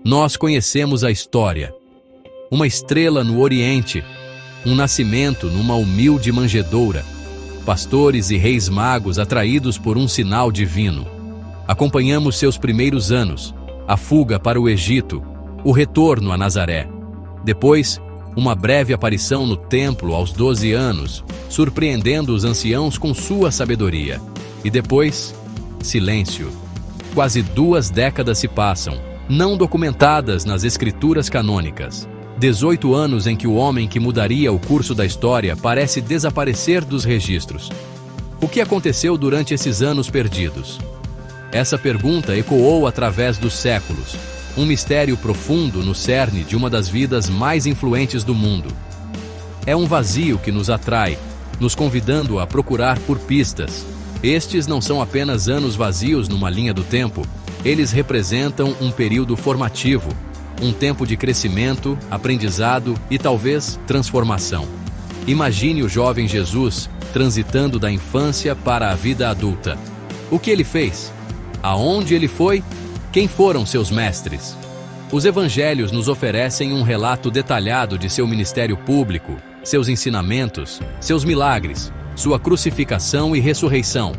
Nós conhecemos a história. Uma estrela no Oriente, um nascimento numa humilde manjedoura, pastores e reis magos atraídos por um sinal divino. Acompanhamos seus primeiros anos, a fuga para o Egito, o retorno a Nazaré. Depois, uma breve aparição no templo aos 12 anos, surpreendendo os anciãos com sua sabedoria. E depois, silêncio. Quase 2 décadas se passam, não documentadas nas escrituras canônicas. 18 anos em que o homem que mudaria o curso da história parece desaparecer dos registros. O que aconteceu durante esses anos perdidos? Essa pergunta ecoou através dos séculos, um mistério profundo no cerne de uma das vidas mais influentes do mundo. É um vazio que nos atrai, nos convidando a procurar por pistas. Estes não são apenas anos vazios numa linha do tempo, eles representam um período formativo, um tempo de crescimento, aprendizado e talvez transformação. Imagine o jovem Jesus transitando da infância para a vida adulta. O que ele fez? Aonde ele foi? Quem foram seus mestres? Os evangelhos nos oferecem um relato detalhado de seu ministério público, seus ensinamentos, seus milagres, sua crucificação e ressurreição.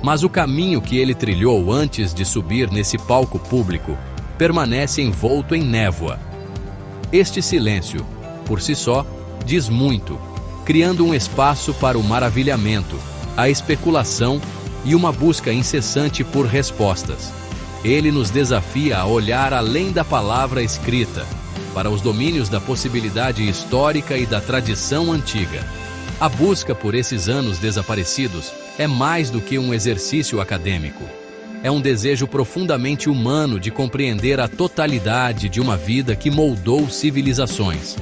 Mas o caminho que ele trilhou antes de subir nesse palco público permanece envolto em névoa. Este silêncio, por si só, diz muito, criando um espaço para o maravilhamento, a especulação e uma busca incessante por respostas. Ele nos desafia a olhar além da palavra escrita, para os domínios da possibilidade histórica e da tradição antiga. A busca por esses anos desaparecidos é mais do que um exercício acadêmico. É um desejo profundamente humano de compreender a totalidade de uma vida que moldou civilizações.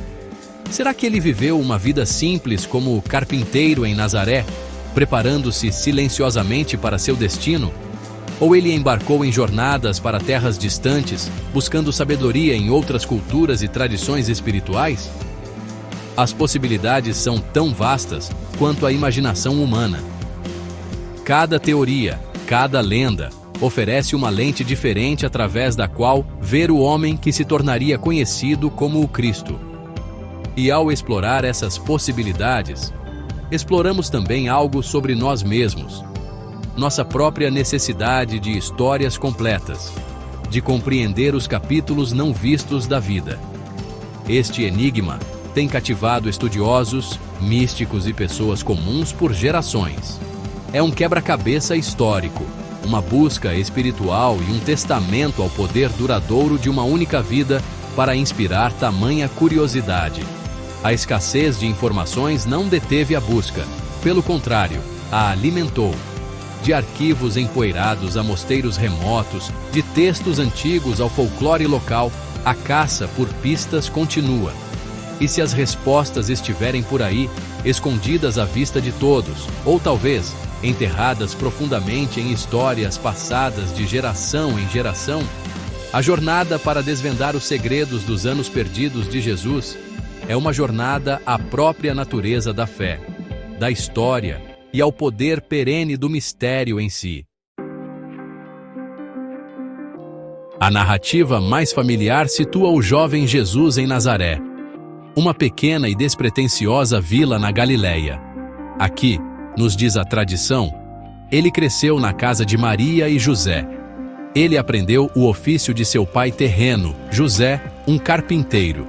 Será que ele viveu uma vida simples como carpinteiro em Nazaré, preparando-se silenciosamente para seu destino? Ou ele embarcou em jornadas para terras distantes, buscando sabedoria em outras culturas e tradições espirituais? As possibilidades são tão vastas quanto a imaginação humana. Cada teoria, cada lenda, oferece uma lente diferente através da qual ver o homem que se tornaria conhecido como o Cristo. E ao explorar essas possibilidades, exploramos também algo sobre nós mesmos, nossa própria necessidade de histórias completas, de compreender os capítulos não vistos da vida. Este enigma tem cativado estudiosos, místicos e pessoas comuns por gerações. É um quebra-cabeça histórico, uma busca espiritual e um testamento ao poder duradouro de uma única vida para inspirar tamanha curiosidade. A escassez de informações não deteve a busca, pelo contrário, a alimentou. De arquivos empoeirados a mosteiros remotos, de textos antigos ao folclore local, a caça por pistas continua. E se as respostas estiverem por aí, escondidas à vista de todos, ou talvez enterradas profundamente em histórias passadas de geração em geração, a jornada para desvendar os segredos dos anos perdidos de Jesus é uma jornada à própria natureza da fé, da história e ao poder perene do mistério em si. A narrativa mais familiar situa o jovem Jesus em Nazaré, uma pequena e despretensiosa vila na Galileia. Aqui, nos diz a tradição, ele cresceu na casa de Maria e José. Ele aprendeu o ofício de seu pai terreno, José, um carpinteiro.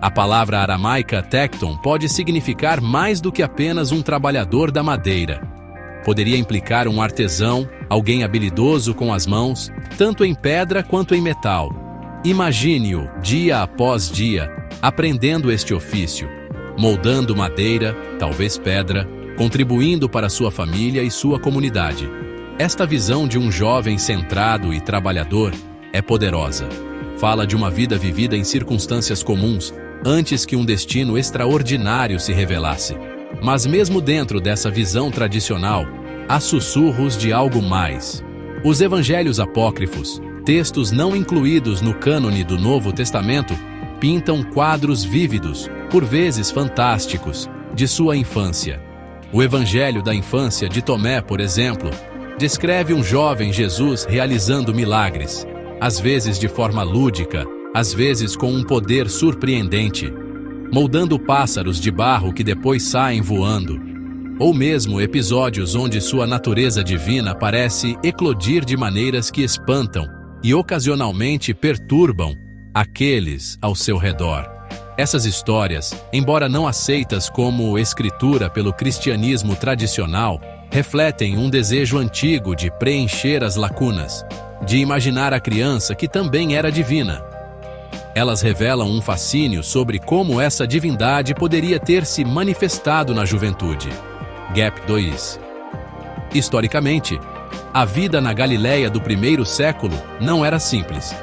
A palavra aramaica tecton pode significar mais do que apenas um trabalhador da madeira. Poderia implicar um artesão, alguém habilidoso com as mãos, tanto em pedra quanto em metal. Imagine-o, dia após dia, aprendendo este ofício, moldando madeira, talvez pedra, contribuindo para sua família e sua comunidade. Esta visão de um jovem centrado e trabalhador é poderosa. Fala de uma vida vivida em circunstâncias comuns, antes que um destino extraordinário se revelasse. Mas mesmo dentro dessa visão tradicional, há sussurros de algo mais. Os evangelhos apócrifos, textos não incluídos no cânone do Novo Testamento, pintam quadros vívidos, por vezes fantásticos, de sua infância. O Evangelho da Infância de Tomé, por exemplo, descreve um jovem Jesus realizando milagres, às vezes de forma lúdica, às vezes com um poder surpreendente, moldando pássaros de barro que depois saem voando, ou mesmo episódios onde sua natureza divina parece eclodir de maneiras que espantam e ocasionalmente perturbam aqueles ao seu redor. Essas histórias, embora não aceitas como escritura pelo cristianismo tradicional, refletem um desejo antigo de preencher as lacunas, de imaginar a criança que também era divina. Elas revelam um fascínio sobre como essa divindade poderia ter se manifestado na juventude. Gap 2. Historicamente, a vida na Galileia do primeiro século não era simples.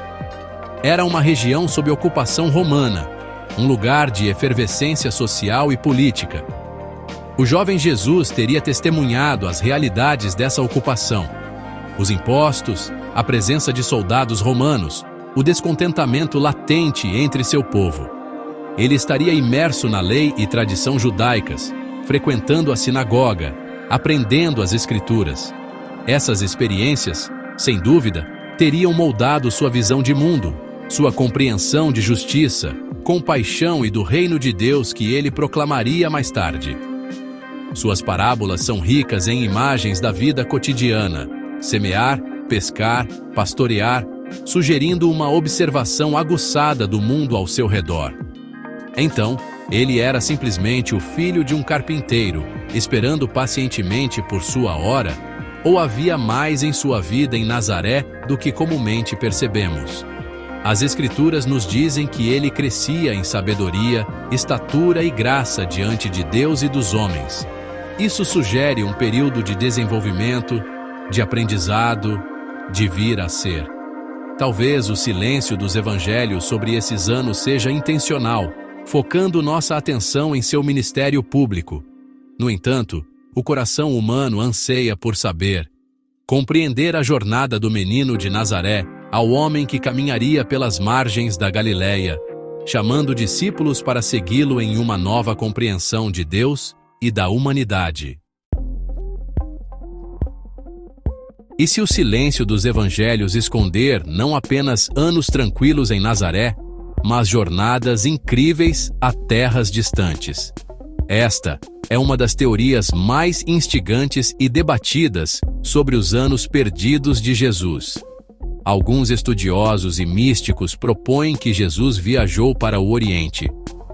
Era uma região sob ocupação romana, um lugar de efervescência social e política. O jovem Jesus teria testemunhado as realidades dessa ocupação: os impostos, a presença de soldados romanos, o descontentamento latente entre seu povo. Ele estaria imerso na lei e tradição judaicas, frequentando a sinagoga, aprendendo as escrituras. Essas experiências, sem dúvida, teriam moldado sua visão de mundo, sua compreensão de justiça, compaixão e do reino de Deus que ele proclamaria mais tarde. Suas parábolas são ricas em imagens da vida cotidiana: semear, pescar, pastorear, sugerindo uma observação aguçada do mundo ao seu redor. Então, ele era simplesmente o filho de um carpinteiro, esperando pacientemente por sua hora, ou havia mais em sua vida em Nazaré do que comumente percebemos? As Escrituras nos dizem que ele crescia em sabedoria, estatura e graça diante de Deus e dos homens. Isso sugere um período de desenvolvimento, de aprendizado, de vir a ser. Talvez o silêncio dos evangelhos sobre esses anos seja intencional, focando nossa atenção em seu ministério público. No entanto, o coração humano anseia por saber, compreender a jornada do menino de Nazaré ao homem que caminharia pelas margens da Galileia, chamando discípulos para segui-lo em uma nova compreensão de Deus e da humanidade. E se o silêncio dos evangelhos esconder não apenas anos tranquilos em Nazaré, mas jornadas incríveis a terras distantes? Esta é uma das teorias mais instigantes e debatidas sobre os anos perdidos de Jesus. Alguns estudiosos e místicos propõem que Jesus viajou para o Oriente,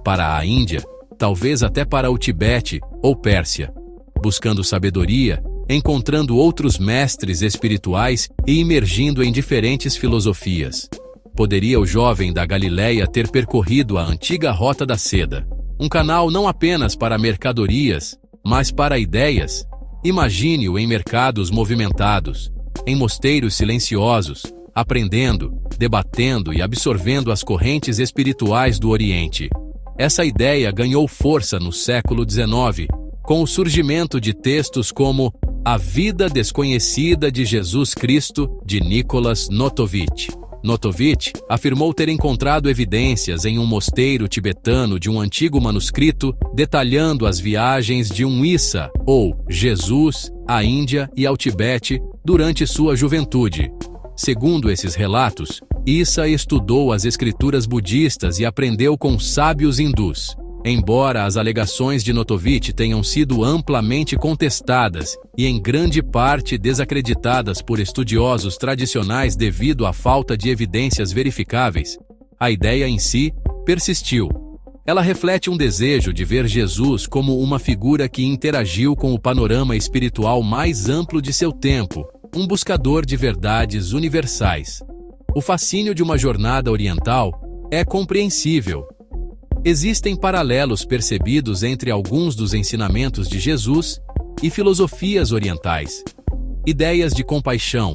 para a Índia, talvez até para o Tibete ou Pérsia, buscando sabedoria, encontrando outros mestres espirituais e imergindo em diferentes filosofias. Poderia o jovem da Galileia ter percorrido a antiga Rota da Seda, um canal não apenas para mercadorias, mas para ideias? Imagine-o em mercados movimentados, em mosteiros silenciosos, aprendendo, debatendo e absorvendo as correntes espirituais do Oriente. Essa ideia ganhou força no século XIX, com o surgimento de textos como A Vida Desconhecida de Jesus Cristo, de Nicholas Notovitch. Notovitch afirmou ter encontrado evidências em um mosteiro tibetano de um antigo manuscrito detalhando as viagens de um Issa, ou Jesus, à Índia e ao Tibete durante sua juventude. Segundo esses relatos, Issa estudou as escrituras budistas e aprendeu com sábios hindus. Embora as alegações de Notovitch tenham sido amplamente contestadas e em grande parte desacreditadas por estudiosos tradicionais devido à falta de evidências verificáveis, a ideia em si persistiu. Ela reflete um desejo de ver Jesus como uma figura que interagiu com o panorama espiritual mais amplo de seu tempo, um buscador de verdades universais. O fascínio de uma jornada oriental é compreensível. Existem paralelos percebidos entre alguns dos ensinamentos de Jesus e filosofias orientais. Ideias de compaixão,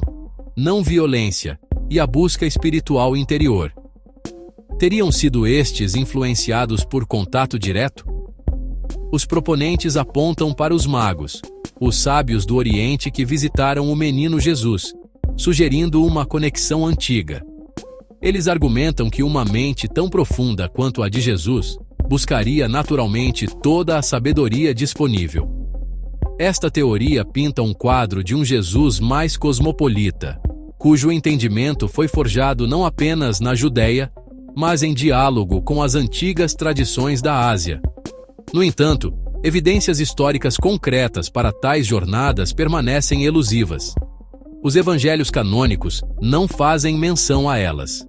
não violência e a busca espiritual interior. Teriam sido estes influenciados por contato direto? Os proponentes apontam para os magos, os sábios do Oriente que visitaram o menino Jesus, sugerindo uma conexão antiga. Eles argumentam que uma mente tão profunda quanto a de Jesus buscaria naturalmente toda a sabedoria disponível. Esta teoria pinta um quadro de um Jesus mais cosmopolita, cujo entendimento foi forjado não apenas na Judéia, mas em diálogo com as antigas tradições da Ásia. No entanto, evidências históricas concretas para tais jornadas permanecem elusivas. Os evangelhos canônicos não fazem menção a elas.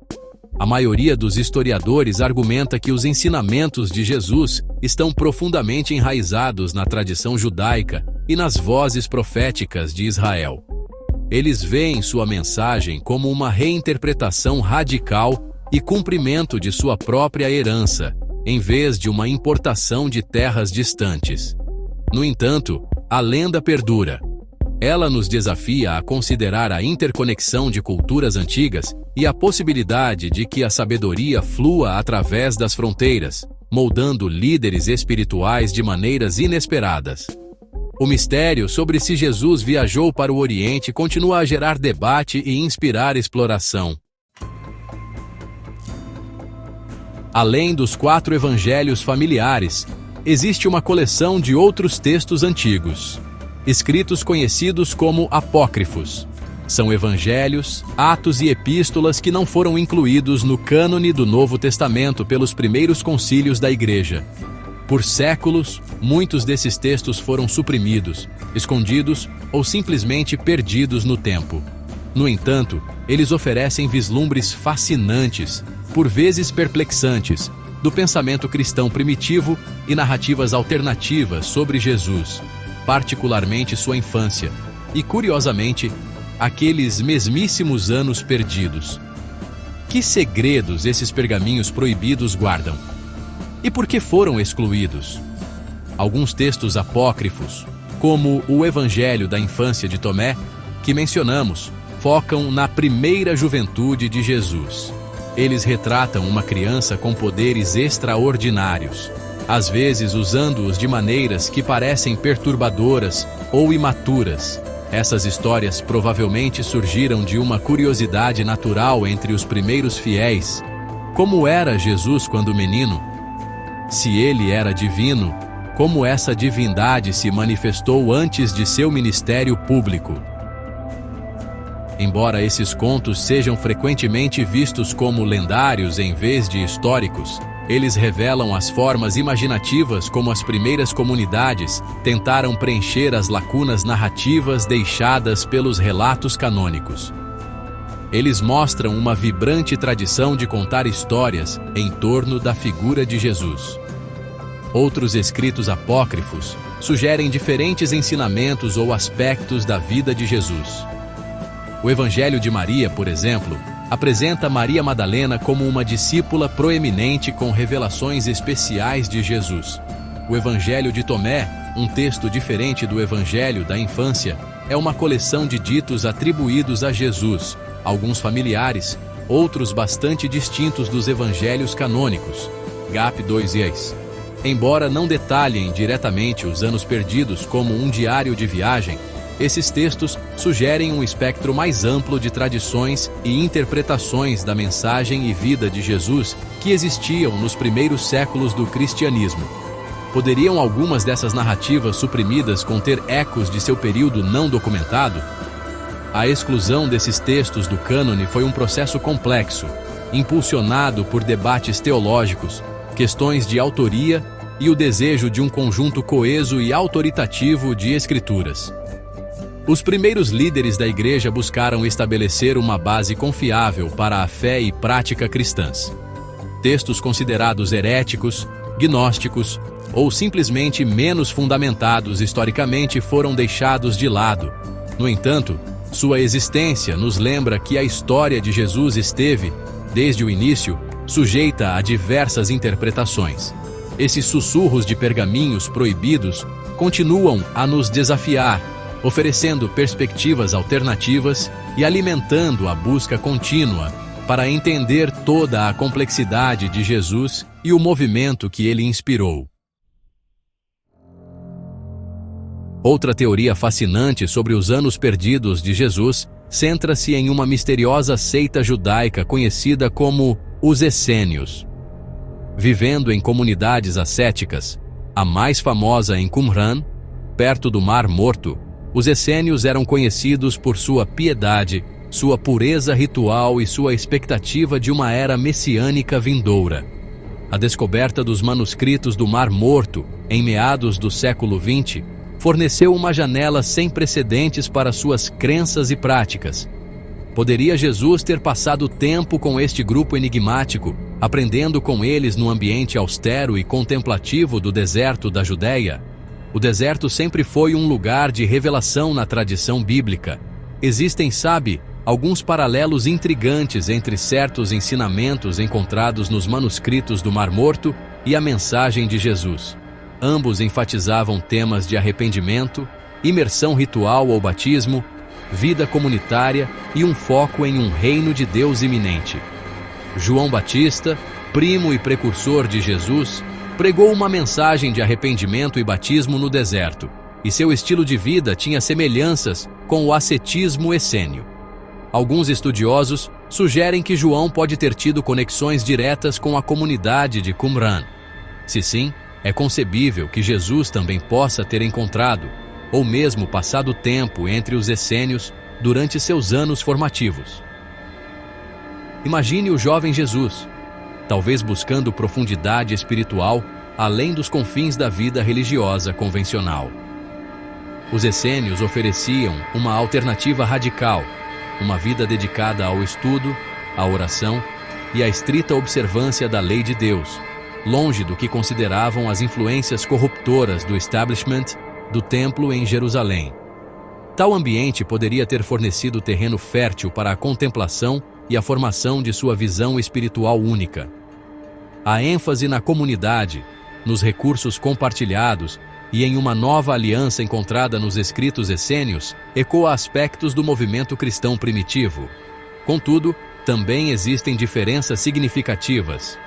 A maioria dos historiadores argumenta que os ensinamentos de Jesus estão profundamente enraizados na tradição judaica e nas vozes proféticas de Israel. Eles veem sua mensagem como uma reinterpretação radical e cumprimento de sua própria herança, em vez de uma importação de terras distantes. No entanto, a lenda perdura. Ela nos desafia a considerar a interconexão de culturas antigas e a possibilidade de que a sabedoria flua através das fronteiras, moldando líderes espirituais de maneiras inesperadas. O mistério sobre se Jesus viajou para o Oriente continua a gerar debate e inspirar exploração. Além dos 4 evangelhos familiares, existe uma coleção de outros textos antigos, escritos conhecidos como apócrifos. São evangelhos, atos e epístolas que não foram incluídos no cânone do Novo Testamento pelos primeiros concílios da Igreja. Por séculos, muitos desses textos foram suprimidos, escondidos ou simplesmente perdidos no tempo. No entanto, eles oferecem vislumbres fascinantes, por vezes perplexantes, do pensamento cristão primitivo e narrativas alternativas sobre Jesus, particularmente sua infância, e, curiosamente, aqueles mesmíssimos anos perdidos. Que segredos esses pergaminhos proibidos guardam? E por que foram excluídos? Alguns textos apócrifos, como o Evangelho da Infância de Tomé, que mencionamos, focam na primeira juventude de Jesus. Eles retratam uma criança com poderes extraordinários, às vezes usando-os de maneiras que parecem perturbadoras ou imaturas. Essas histórias provavelmente surgiram de uma curiosidade natural entre os primeiros fiéis. Como era Jesus quando menino? Se ele era divino, como essa divindade se manifestou antes de seu ministério público? Embora esses contos sejam frequentemente vistos como lendários em vez de históricos, eles revelam as formas imaginativas como as primeiras comunidades tentaram preencher as lacunas narrativas deixadas pelos relatos canônicos. Eles mostram uma vibrante tradição de contar histórias em torno da figura de Jesus. Outros escritos apócrifos sugerem diferentes ensinamentos ou aspectos da vida de Jesus. O Evangelho de Maria, por exemplo, apresenta Maria Madalena como uma discípula proeminente com revelações especiais de Jesus. O Evangelho de Tomé, um texto diferente do Evangelho da Infância, é uma coleção de ditos atribuídos a Jesus, alguns familiares, outros bastante distintos dos evangelhos canônicos. Gap 2:10. Embora não detalhem diretamente os anos perdidos como um diário de viagem, esses textos sugerem um espectro mais amplo de tradições e interpretações da mensagem e vida de Jesus que existiam nos primeiros séculos do cristianismo. Poderiam algumas dessas narrativas suprimidas conter ecos de seu período não documentado? A exclusão desses textos do cânone foi um processo complexo, impulsionado por debates teológicos, questões de autoria e o desejo de um conjunto coeso e autoritativo de escrituras. Os primeiros líderes da Igreja buscaram estabelecer uma base confiável para a fé e prática cristãs. Textos considerados heréticos, gnósticos ou simplesmente menos fundamentados historicamente foram deixados de lado. No entanto, sua existência nos lembra que a história de Jesus esteve, desde o início, sujeita a diversas interpretações. Esses sussurros de pergaminhos proibidos continuam a nos desafiar, oferecendo perspectivas alternativas e alimentando a busca contínua para entender toda a complexidade de Jesus e o movimento que ele inspirou. Outra teoria fascinante sobre os anos perdidos de Jesus centra-se em uma misteriosa seita judaica conhecida como os Essênios. Vivendo em comunidades ascéticas, a mais famosa em Qumran, perto do Mar Morto, os essênios eram conhecidos por sua piedade sua pureza ritual e sua expectativa de uma era messiânica vindoura. A descoberta dos manuscritos do Mar Morto, em meados do século XX, forneceu uma janela sem precedentes para suas crenças e práticas. Poderia Jesus ter passado tempo com este grupo enigmático, aprendendo com eles no ambiente austero e contemplativo do deserto da Judéia? O deserto sempre foi um lugar de revelação na tradição bíblica. Existem, alguns paralelos intrigantes entre certos ensinamentos encontrados nos manuscritos do Mar Morto e a mensagem de Jesus. Ambos enfatizavam temas de arrependimento, imersão ritual ou batismo, vida comunitária e um foco em um reino de Deus iminente. João Batista, primo e precursor de Jesus, pregou uma mensagem de arrependimento e batismo no deserto, e seu estilo de vida tinha semelhanças com o ascetismo essênio. Alguns estudiosos sugerem que João pode ter tido conexões diretas com a comunidade de Qumran. Se sim, é concebível que Jesus também possa ter encontrado, ou mesmo passado tempo entre os essênios durante seus anos formativos. Imagine o jovem Jesus, talvez buscando profundidade espiritual além dos confins da vida religiosa convencional. Os essênios ofereciam uma alternativa radical, uma vida dedicada ao estudo, à oração e à estrita observância da lei de Deus, longe do que consideravam as influências corruptoras do establishment do templo em Jerusalém. Tal ambiente poderia ter fornecido terreno fértil para a contemplação e a formação de sua visão espiritual única. A ênfase na comunidade, nos recursos compartilhados e em uma nova aliança encontrada nos escritos essênios ecoa aspectos do movimento cristão primitivo. Contudo, também existem diferenças significativas.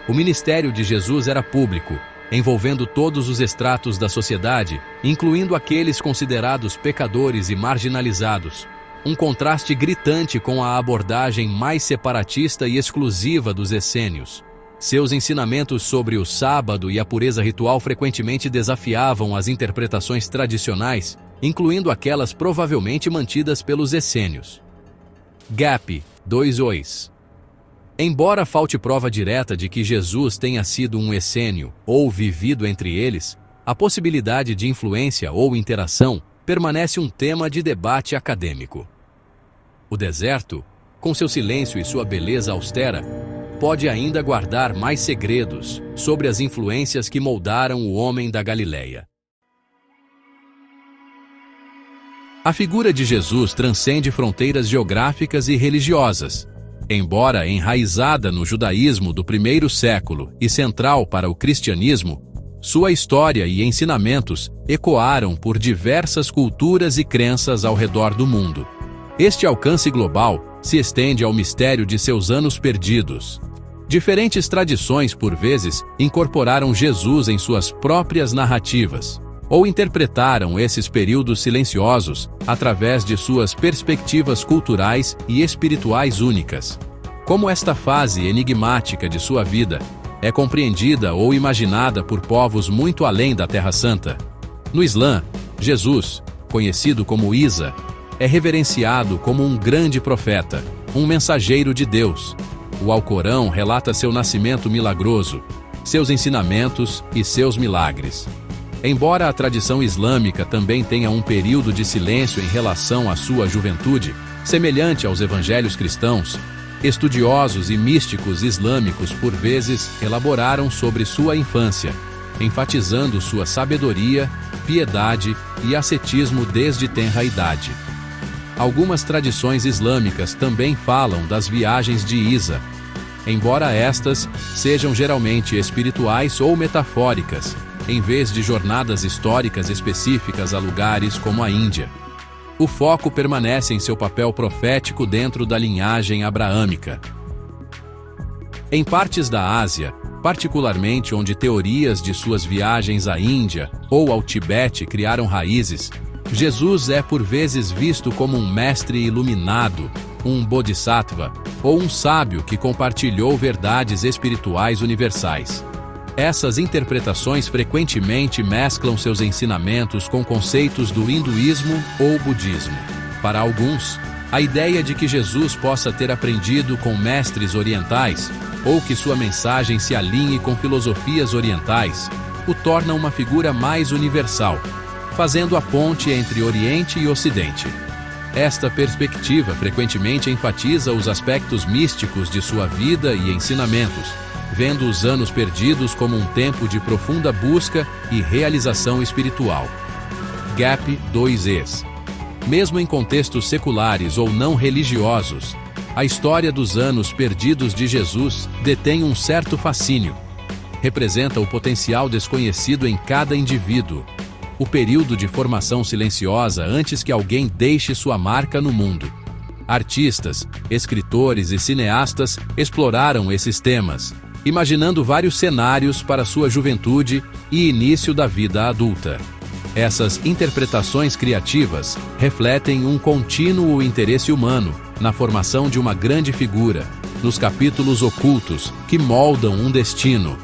O ministério de Jesus era público, envolvendo todos os estratos da sociedade, incluindo aqueles considerados pecadores e marginalizados. Um contraste gritante com a abordagem mais separatista e exclusiva dos essênios. Seus ensinamentos sobre o sábado e a pureza ritual frequentemente desafiavam as interpretações tradicionais, incluindo aquelas provavelmente mantidas pelos essênios. Gap 2:2. Embora falte prova direta de que Jesus tenha sido um essênio ou vivido entre eles, a possibilidade de influência ou interação permanece um tema de debate acadêmico. O deserto, com seu silêncio e sua beleza austera, pode ainda guardar mais segredos sobre as influências que moldaram o homem da Galileia. A figura de Jesus transcende fronteiras geográficas e religiosas. Embora enraizada no judaísmo do primeiro século e central para o cristianismo, sua história e ensinamentos ecoaram por diversas culturas e crenças ao redor do mundo. Este alcance global se estende ao mistério de seus anos perdidos. Diferentes tradições, por vezes, incorporaram Jesus em suas próprias narrativas, ou interpretaram esses períodos silenciosos através de suas perspectivas culturais e espirituais únicas. Como esta fase enigmática de sua vida é compreendida ou imaginada por povos muito além da Terra Santa? No Islã, Jesus, conhecido como Isa, é reverenciado como um grande profeta, um mensageiro de Deus. O Alcorão relata seu nascimento milagroso, seus ensinamentos e seus milagres. Embora a tradição islâmica também tenha um período de silêncio em relação à sua juventude, semelhante aos evangelhos cristãos, estudiosos e místicos islâmicos por vezes elaboraram sobre sua infância, enfatizando sua sabedoria, piedade e ascetismo desde tenra idade. Algumas tradições islâmicas também falam das viagens de Isa, embora estas sejam geralmente espirituais ou metafóricas, em vez de jornadas históricas específicas a lugares como a Índia. O foco permanece em seu papel profético dentro da linhagem abraâmica. Em partes da Ásia, particularmente onde teorias de suas viagens à Índia ou ao Tibete criaram raízes, Jesus é por vezes visto como um mestre iluminado, um bodhisattva ou um sábio que compartilhou verdades espirituais universais. Essas interpretações frequentemente mesclam seus ensinamentos com conceitos do hinduísmo ou budismo. Para alguns, A ideia de que Jesus possa ter aprendido com mestres orientais, ou que sua mensagem se alinhe com filosofias orientais, o torna uma figura mais universal, fazendo a ponte entre Oriente e Ocidente. Esta perspectiva frequentemente enfatiza os aspectos místicos de sua vida e ensinamentos, vendo os anos perdidos como um tempo de profunda busca e realização espiritual. Gap 2Es. Mesmo em contextos seculares ou não religiosos, a história dos anos perdidos de Jesus detém um certo fascínio. Representa o potencial desconhecido em cada indivíduo, o período de formação silenciosa antes que alguém deixe sua marca no mundo. Artistas, escritores e cineastas exploraram esses temas, imaginando vários cenários para sua juventude e início da vida adulta. Essas interpretações criativas refletem um contínuo interesse humano na formação de uma grande figura, nos capítulos ocultos que moldam um destino.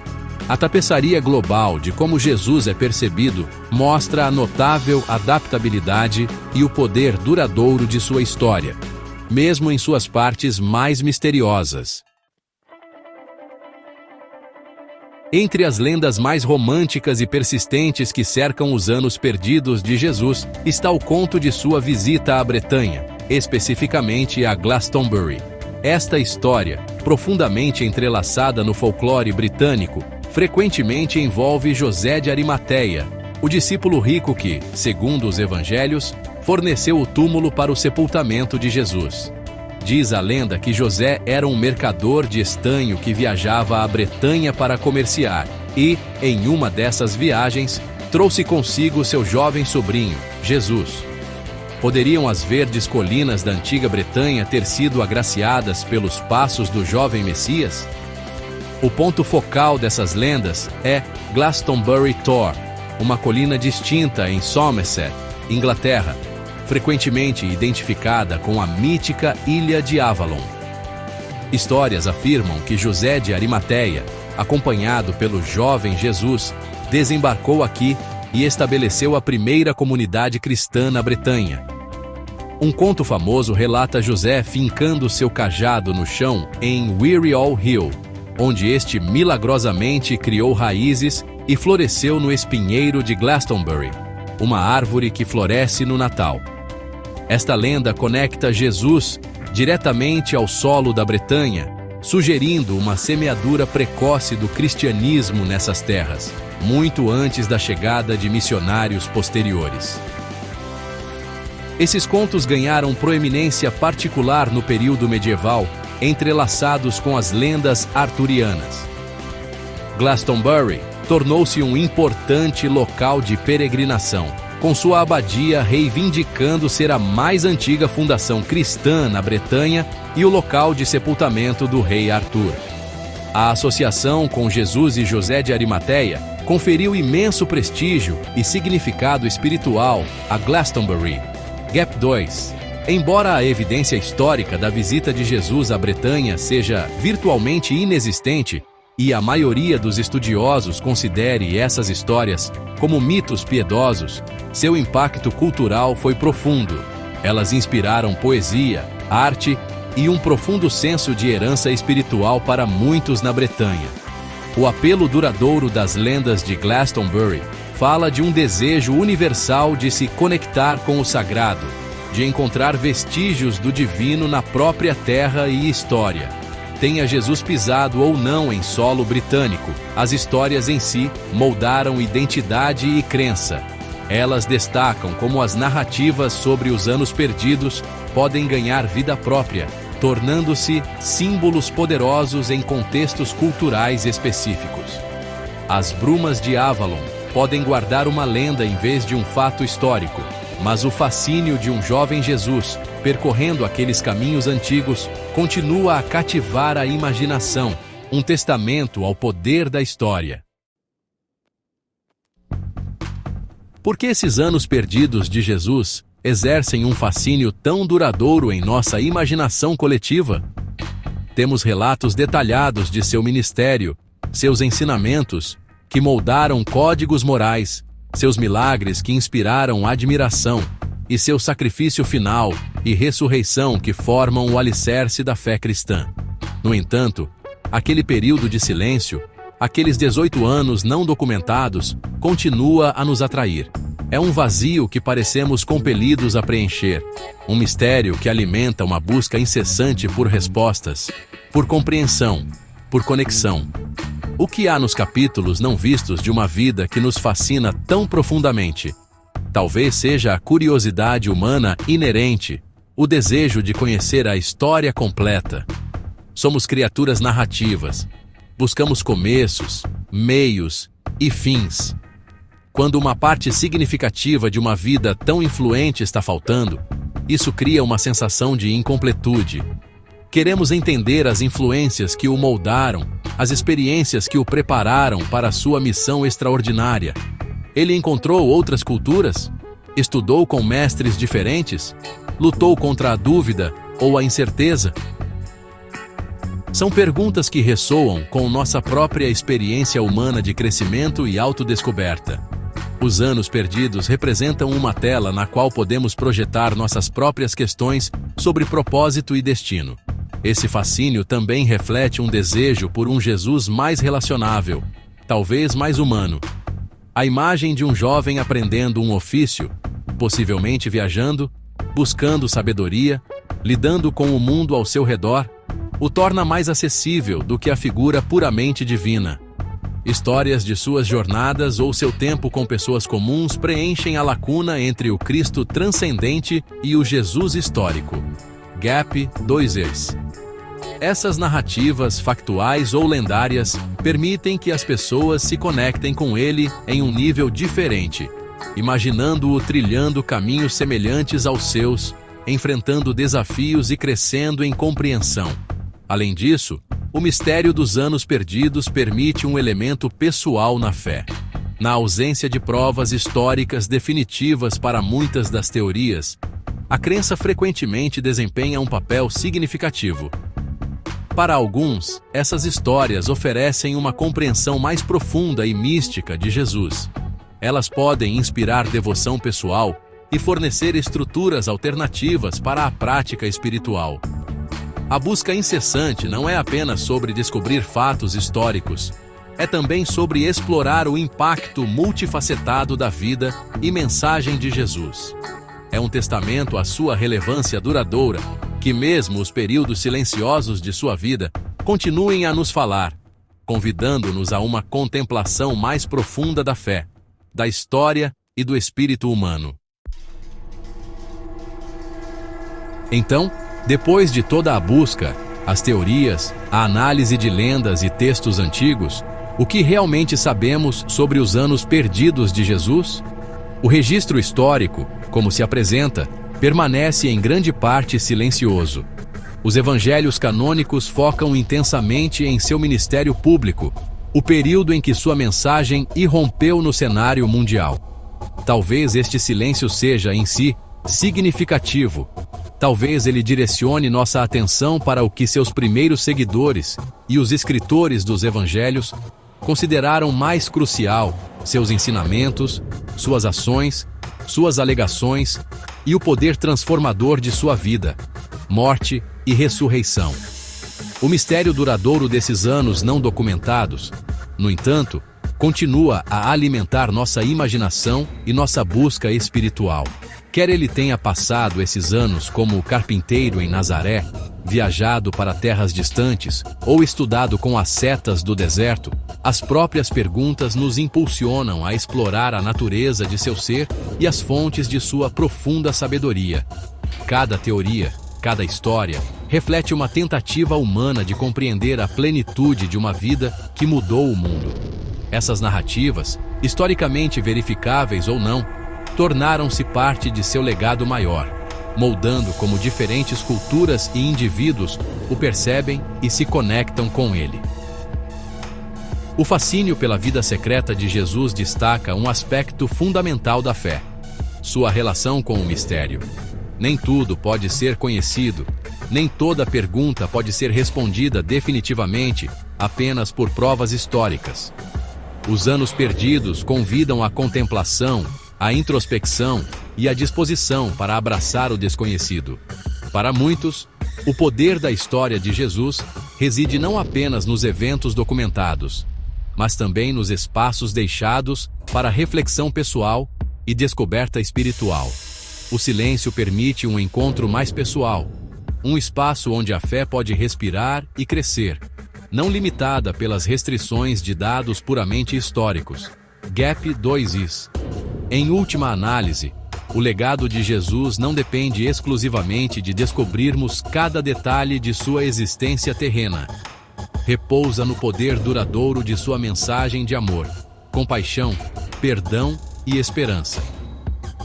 A tapeçaria global de como Jesus é percebido mostra a notável adaptabilidade e o poder duradouro de sua história, mesmo em suas partes mais misteriosas. Entre as lendas mais românticas e persistentes que cercam os anos perdidos de Jesus está o conto de sua visita à Bretanha, especificamente a Glastonbury. Esta história, profundamente entrelaçada no folclore britânico, frequentemente envolve José de Arimateia, o discípulo rico que, segundo os evangelhos, forneceu o túmulo para o sepultamento de Jesus. Diz a lenda que José era um mercador de estanho que viajava à Bretanha para comerciar e, em uma dessas viagens, trouxe consigo seu jovem sobrinho, Jesus. Poderiam as verdes colinas da antiga Bretanha ter sido agraciadas pelos passos do jovem Messias? O ponto focal dessas lendas é Glastonbury Tor, uma colina distinta em Somerset, Inglaterra, frequentemente identificada com a mítica Ilha de Avalon. Histórias afirmam que José de Arimateia, acompanhado pelo jovem Jesus, desembarcou aqui e estabeleceu a primeira comunidade cristã na Bretanha. Um conto famoso relata José fincando seu cajado no chão em Weary-all Hill, onde este milagrosamente criou raízes e floresceu no espinheiro de Glastonbury, uma árvore que floresce no Natal. Esta lenda conecta Jesus diretamente ao solo da Bretanha, sugerindo uma semeadura precoce do cristianismo nessas terras, muito antes da chegada de missionários posteriores. Esses contos ganharam proeminência particular no período medieval, entrelaçados com as lendas arturianas. Glastonbury tornou-se um importante local de peregrinação, com sua abadia reivindicando ser a mais antiga fundação cristã na Bretanha e o local de sepultamento do rei Arthur. A associação com Jesus e José de Arimateia conferiu imenso prestígio e significado espiritual a Glastonbury. Gap 2. Embora a evidência histórica da visita de Jesus à Bretanha seja virtualmente inexistente, e a maioria dos estudiosos considere essas histórias como mitos piedosos, seu impacto cultural foi profundo. Elas inspiraram poesia, arte e um profundo senso de herança espiritual para muitos na Bretanha. O apelo duradouro das lendas de Glastonbury fala de um desejo universal de se conectar com o sagrado, de encontrar vestígios do divino na própria terra e história. Tenha Jesus pisado ou não em solo britânico, as histórias em si moldaram identidade e crença. Elas destacam como as narrativas sobre os anos perdidos podem ganhar vida própria, tornando-se símbolos poderosos em contextos culturais específicos. As brumas de Avalon podem guardar uma lenda em vez de um fato histórico, mas o fascínio de um jovem Jesus, percorrendo aqueles caminhos antigos, continua a cativar a imaginação, um testamento ao poder da história. Por que esses anos perdidos de Jesus exercem um fascínio tão duradouro em nossa imaginação coletiva? Temos relatos detalhados de seu ministério, seus ensinamentos, que moldaram códigos morais, seus milagres que inspiraram admiração, e seu sacrifício final e ressurreição que formam o alicerce da fé cristã. No entanto, aquele período de silêncio, aqueles 18 anos não documentados, continua a nos atrair. É um vazio que parecemos compelidos a preencher, um mistério que alimenta uma busca incessante por respostas, por compreensão, por conexão. O que há nos capítulos não vistos de uma vida que nos fascina tão profundamente? Talvez seja a curiosidade humana inerente, o desejo de conhecer a história completa. Somos criaturas narrativas. Buscamos começos, meios e fins. Quando uma parte significativa de uma vida tão influente está faltando, isso cria uma sensação de incompletude. Queremos entender as influências que o moldaram, as experiências que o prepararam para a sua missão extraordinária. Ele encontrou outras culturas? Estudou com mestres diferentes? Lutou contra a dúvida ou a incerteza? São perguntas que ressoam com nossa própria experiência humana de crescimento e autodescoberta. Os anos perdidos representam uma tela na qual podemos projetar nossas próprias questões sobre propósito e destino. Esse fascínio também reflete um desejo por um Jesus mais relacionável, talvez mais humano. A imagem de um jovem aprendendo um ofício, possivelmente viajando, buscando sabedoria, lidando com o mundo ao seu redor, o torna mais acessível do que a figura puramente divina. Histórias de suas jornadas ou seu tempo com pessoas comuns preenchem a lacuna entre o Cristo transcendente e o Jesus histórico. Gap 2es. Essas narrativas factuais ou lendárias permitem que as pessoas se conectem com ele em um nível diferente, imaginando-o trilhando caminhos semelhantes aos seus, enfrentando desafios e crescendo em compreensão. Além disso, o mistério dos anos perdidos permite um elemento pessoal na fé. Na ausência de provas históricas definitivas para muitas das teorias, a crença frequentemente desempenha um papel significativo. Para alguns, essas histórias oferecem uma compreensão mais profunda e mística de Jesus. Elas podem inspirar devoção pessoal e fornecer estruturas alternativas para a prática espiritual. A busca incessante não é apenas sobre descobrir fatos históricos, é também sobre explorar o impacto multifacetado da vida e mensagem de Jesus. É um testamento à sua relevância duradoura, que mesmo os períodos silenciosos de sua vida continuem a nos falar, convidando-nos a uma contemplação mais profunda da fé, da história e do espírito humano. Então, depois de toda a busca, as teorias, a análise de lendas e textos antigos, o que realmente sabemos sobre os anos perdidos de Jesus? O registro histórico, como se apresenta, permanece em grande parte silencioso. Os evangelhos canônicos focam intensamente em seu ministério público, o período em que sua mensagem irrompeu no cenário mundial. Talvez este silêncio seja, em si, significativo. Talvez ele direcione nossa atenção para o que seus primeiros seguidores e os escritores dos evangelhos consideraram mais crucial: seus ensinamentos, suas ações, suas alegações e o poder transformador de sua vida, morte e ressurreição. O mistério duradouro desses anos não documentados, no entanto, continua a alimentar nossa imaginação e nossa busca espiritual. Quer ele tenha passado esses anos como carpinteiro em Nazaré, viajado para terras distantes ou estudado com ascetas do deserto, as próprias perguntas nos impulsionam a explorar a natureza de seu ser e as fontes de sua profunda sabedoria. Cada teoria, cada história, reflete uma tentativa humana de compreender a plenitude de uma vida que mudou o mundo. Essas narrativas, historicamente verificáveis ou não, tornaram-se parte de seu legado maior, moldando como diferentes culturas e indivíduos o percebem e se conectam com ele. O fascínio pela vida secreta de Jesus destaca um aspecto fundamental da fé: sua relação com o mistério. Nem tudo pode ser conhecido, nem toda pergunta pode ser respondida definitivamente apenas por provas históricas. Os anos perdidos convidam à contemplação, à introspecção e a disposição para abraçar o desconhecido. Para muitos, o poder da história de Jesus reside não apenas nos eventos documentados, mas também nos espaços deixados para reflexão pessoal e descoberta espiritual. O silêncio permite um encontro mais pessoal, um espaço onde a fé pode respirar e crescer, não limitada pelas restrições de dados puramente históricos. Gap 2is. Em última análise, o legado de Jesus não depende exclusivamente de descobrirmos cada detalhe de sua existência terrena. Repousa no poder duradouro de sua mensagem de amor, compaixão, perdão e esperança.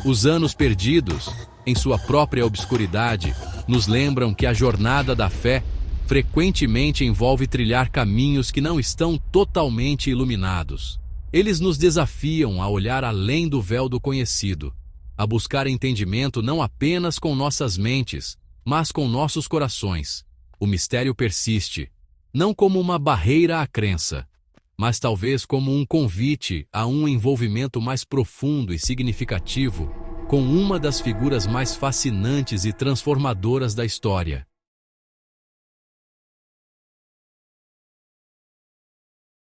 Os anos perdidos, em sua própria obscuridade, nos lembram que a jornada da fé frequentemente envolve trilhar caminhos que não estão totalmente iluminados. Eles nos desafiam a olhar além do véu do conhecido, a buscar entendimento não apenas com nossas mentes, mas com nossos corações. O mistério persiste, não como uma barreira à crença, mas talvez como um convite a um envolvimento mais profundo e significativo com uma das figuras mais fascinantes e transformadoras da história.